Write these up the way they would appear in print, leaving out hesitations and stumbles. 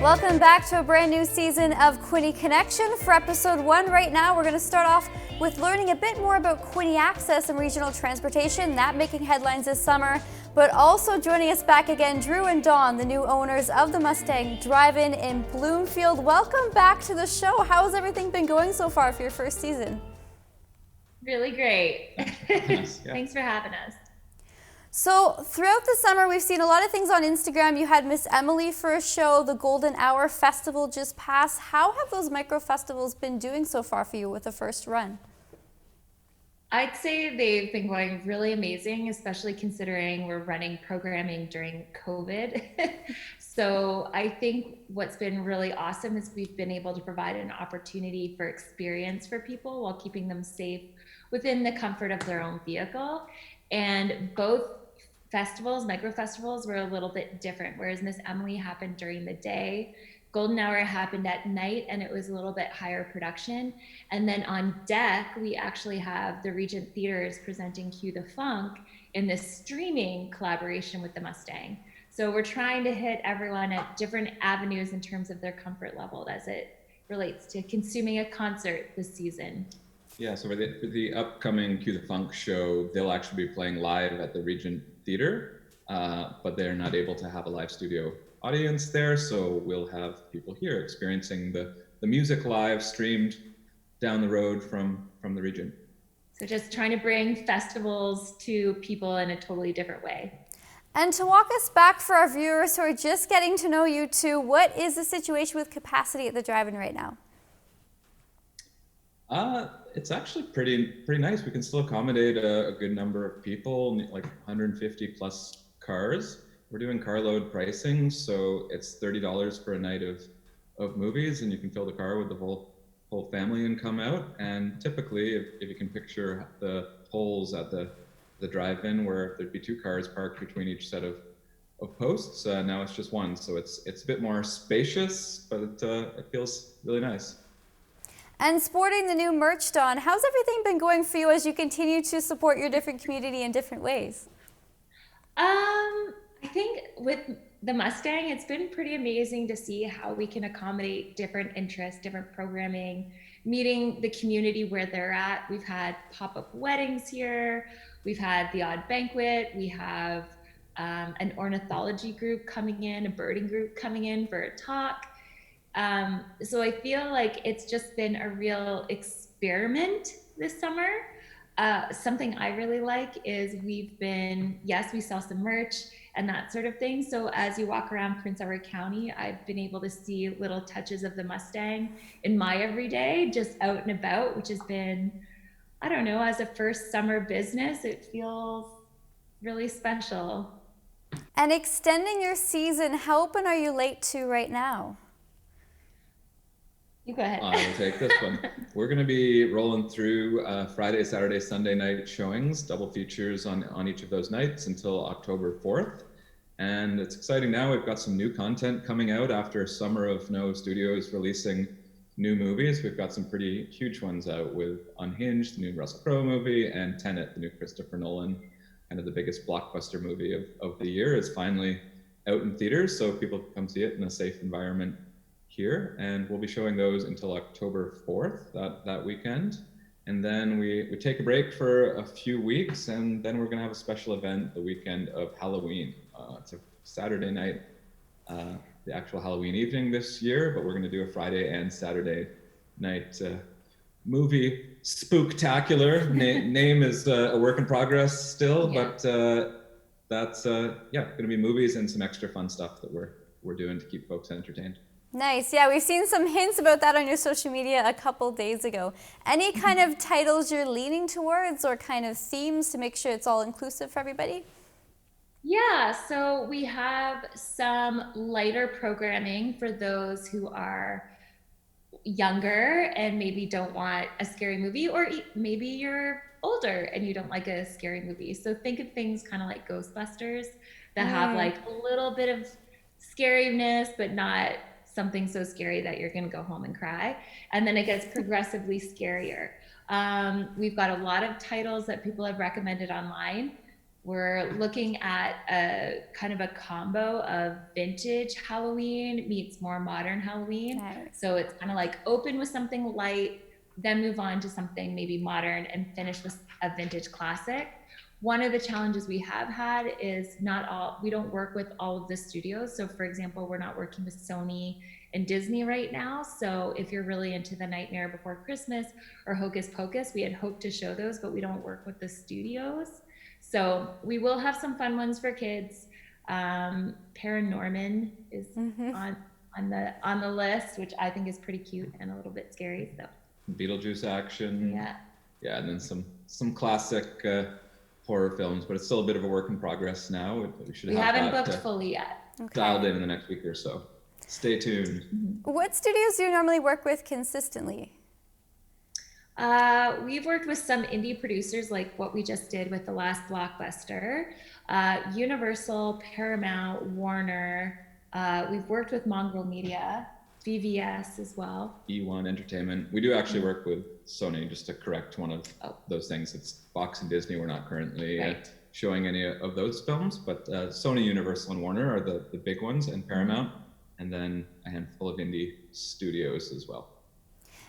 Welcome back to a brand new season of Quinte Connection. For episode 1 right now, we're going to start off with learning a bit more about Quinte Access and regional transportation, that making headlines this summer. But also joining us back again, Drew and Dawn, the new owners of the Mustang Drive-In in Bloomfield. Welcome back to the show. How has everything been going so far for your first season? Really great. Yes, yeah. Thanks for having us. So throughout the summer, we've seen a lot of things on Instagram. You had Miss Emily for a show, the Golden Hour Festival just passed. How have those micro festivals been doing so far for you with the first run? I'd say they've been going really amazing, especially considering we're running programming during COVID. So I think what's been really awesome is we've been able to provide an opportunity for experience for people while keeping them safe within the comfort of their own vehicle. And both festivals, micro festivals, were a little bit different. Whereas Miss Emily happened during the day, Golden Hour happened at night, and it was a little bit higher production. And then on deck, we actually have the Regent Theaters presenting Cue the Funk in this streaming collaboration with the Mustang. So we're trying to hit everyone at different avenues in terms of their comfort level as it relates to consuming a concert this season. Yeah, so for the upcoming Cue the Funk show, they'll actually be playing live at the Regent Theater, but they're not able to have a live studio audience there, so we'll have people here experiencing the music live streamed down the road from the Regent. So just trying to bring festivals to people in a totally different way. And to walk us back for our viewers who are just getting to know you two, what is the situation with capacity at the drive-in right now? It's actually pretty nice. We can still accommodate a good number of people, like 150 plus cars. We're doing carload pricing, so it's $30 for a night of movies, and you can fill the car with the whole family and come out. And typically, if you can picture the holes at the drive-in where there'd be 2 cars parked between each set of posts, now it's just one. So it's a bit more spacious, but it feels really nice. And sporting the new merch, Dawn, how's everything been going for you as you continue to support your different community in different ways? I think with the Mustang, it's been pretty amazing to see how we can accommodate different interests, different programming, meeting the community where they're at. We've had pop-up weddings here. We've had the odd banquet. We have an ornithology group coming in, a birding group coming in for a talk. So I feel like it's just been a real experiment this summer. Something I really like is we sell some merch and that sort of thing. So as you walk around Prince Edward County, I've been able to see little touches of the Mustang in my everyday, just out and about, which has been, I don't know, as a first summer business, it feels really special. And extending your season, how open are you late to right now? You go ahead. I will take this one. We're going to be rolling through Friday, Saturday, Sunday night showings, double features on each of those nights until October 4th. And it's exciting now. We've got some new content coming out after a summer of no studios releasing new movies. We've got some pretty huge ones out with Unhinged, the new Russell Crowe movie, and Tenet, the new Christopher Nolan, kind of the biggest blockbuster movie of the year, is finally out in theaters, so people can come see it in a safe environment here. And we'll be showing those until October 4th, that weekend. And then we take a break for a few weeks, and then we're going to have a special event the weekend of Halloween. It's a Saturday night, the actual Halloween evening this year, but we're going to do a Friday and Saturday night movie spooktacular. Name is a work in progress still, yeah. But that's going to be movies and some extra fun stuff that we're doing to keep folks entertained. Nice. Yeah, we've seen some hints about that on your social media a couple days ago. Any kind of titles you're leaning towards or kind of themes to make sure it's all inclusive for everybody? Yeah, so we have some lighter programming for those who are younger and maybe don't want a scary movie, or maybe you're older and you don't like a scary movie. So think of things kind of like Ghostbusters that have like a little bit of scariness, but not something so scary that you're going to go home and cry. And then it gets progressively scarier. We've got a lot of titles that people have recommended online. We're looking at a kind of a combo of vintage Halloween meets more modern Halloween. Nice. So it's kind of like open with something light, then move on to something maybe modern and finish with a vintage classic. One of the challenges we have had is we don't work with all of the studios. So for example, we're not working with Sony and Disney right now. So if you're really into The Nightmare Before Christmas or Hocus Pocus, we had hoped to show those, but we don't work with the studios. So we will have some fun ones for kids. Paranorman is on the list, which I think is pretty cute and a little bit scary. So Beetlejuice action. Yeah, and then some classic horror films, but it's still a bit of a work in progress now. We haven't booked fully yet. Dialed in the next week or so. Stay tuned. What studios do you normally work with consistently? We've worked with some indie producers, like what we just did with the last blockbuster, Universal, Paramount, Warner. We've worked with Mongrel Media, VVS as well. E1 Entertainment. We do actually work with Sony, just to correct one of those things. It's Fox and Disney. We're not currently showing any of those films, but Sony, Universal, and Warner are the big ones, and Paramount, and then a handful of indie studios as well.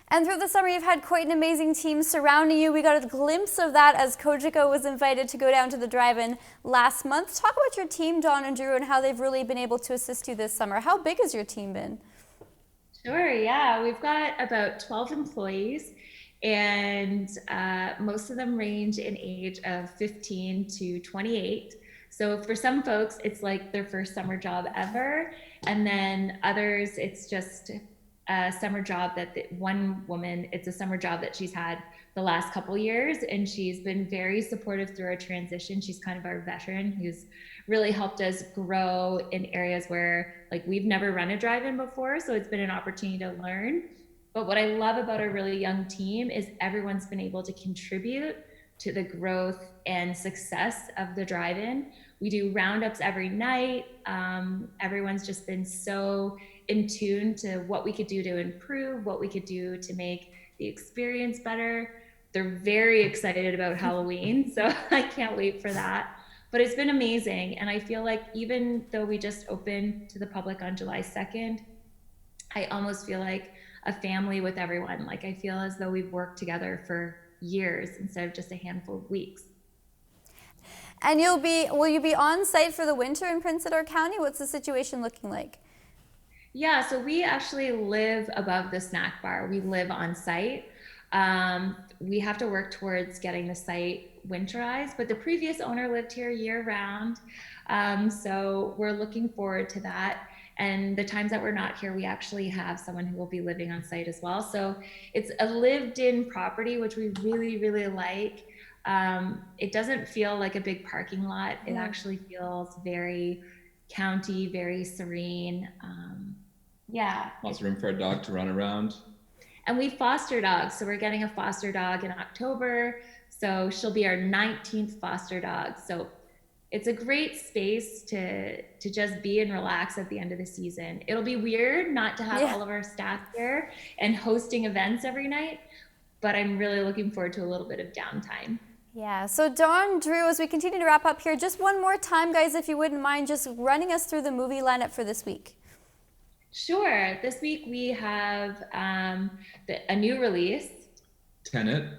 And through the summer, you've had quite an amazing team surrounding you. We got a glimpse of that as Kojiko was invited to go down to the drive-in last month. Talk about your team, Dawn and Drew, and how they've really been able to assist you this summer. How big has your team been? Sure, yeah. We've got about 12 employees, and most of them range in age of 15 to 28. So for some folks, it's like their first summer job ever. And then others, it's just a summer job one woman, it's a summer job that she's had the last couple years, and she's been very supportive through our transition. She's kind of our veteran who's really helped us grow in areas where like we've never run a drive-in before. So it's been an opportunity to learn. But what I love about our really young team is everyone's been able to contribute to the growth and success of the drive-in. We do roundups every night. Everyone's just been so in tune to what we could do to improve, what we could do to make the experience better. They're very excited about Halloween, so I can't wait for that. But it's been amazing. And I feel like even though we just opened to the public on July 2nd, I almost feel like a family with everyone. Like I feel as though we've worked together for years instead of just a handful of weeks. And will you be on site for the winter in Prince Edward County? What's the situation looking like? Yeah, so we actually live above the snack bar. We live on site. We have to work towards getting the site winterized, but the previous owner lived here year round. So we're looking forward to that. And the times that we're not here, we actually have someone who will be living on site as well. So it's a lived-in property, which we really, really like. It doesn't feel like a big parking lot. It actually feels very county, very serene. Yeah. Lots of room for a dog to run around. And we foster dogs. So we're getting a foster dog in October. So she'll be our 19th foster dog. So it's a great space to just be and relax at the end of the season. It'll be weird not to have all of our staff here and hosting events every night, but I'm really looking forward to a little bit of downtime. Yeah, so Dawn, Drew, as we continue to wrap up here, just one more time, guys, if you wouldn't mind just running us through the movie lineup for this week. Sure. This week we have a new release. Tenet.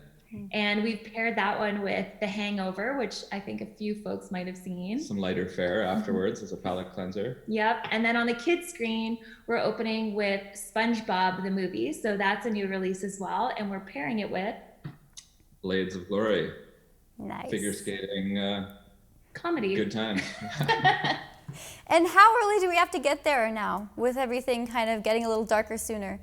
And we've paired that one with The Hangover, which I think a few folks might have seen. Some lighter fare afterwards as a palate cleanser. Yep. And then on the kids screen, we're opening with SpongeBob the movie. So that's a new release as well. And we're pairing it with Blades of Glory. Nice. Figure skating. Comedy. Good times. And how early do we have to get there now with everything kind of getting a little darker sooner?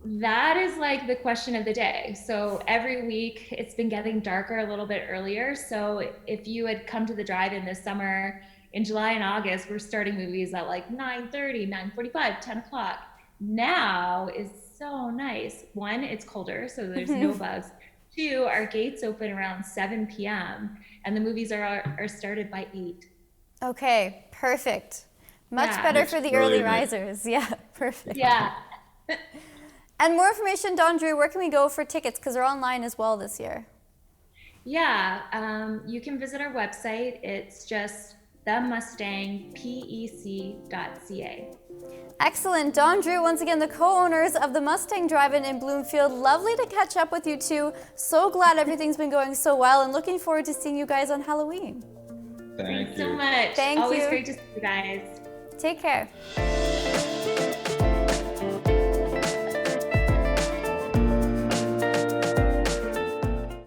That is like the question of the day. So every week it's been getting darker a little bit earlier. So if you had come to the drive-in this summer, in July and August, we're starting movies at like 9:30, 9:45, 10 o'clock. Now is so nice. One, it's colder, so there's no bugs. Two, our gates open around 7 p.m. and the movies are started by 8. Okay, perfect. Much better for the early risers. Yeah, perfect. Yeah. And more information, Dawn, Drew, where can we go for tickets? Because they're online as well this year. Yeah, you can visit our website. It's just themustangpec.ca. Excellent. Dawn, Drew, once again, the co-owners of the Mustang Drive-In in Bloomfield. Lovely to catch up with you two. So glad everything's been going so well and looking forward to seeing you guys on Halloween. Thank Thanks you. so much. Thank Always you. great to see you guys. Take care.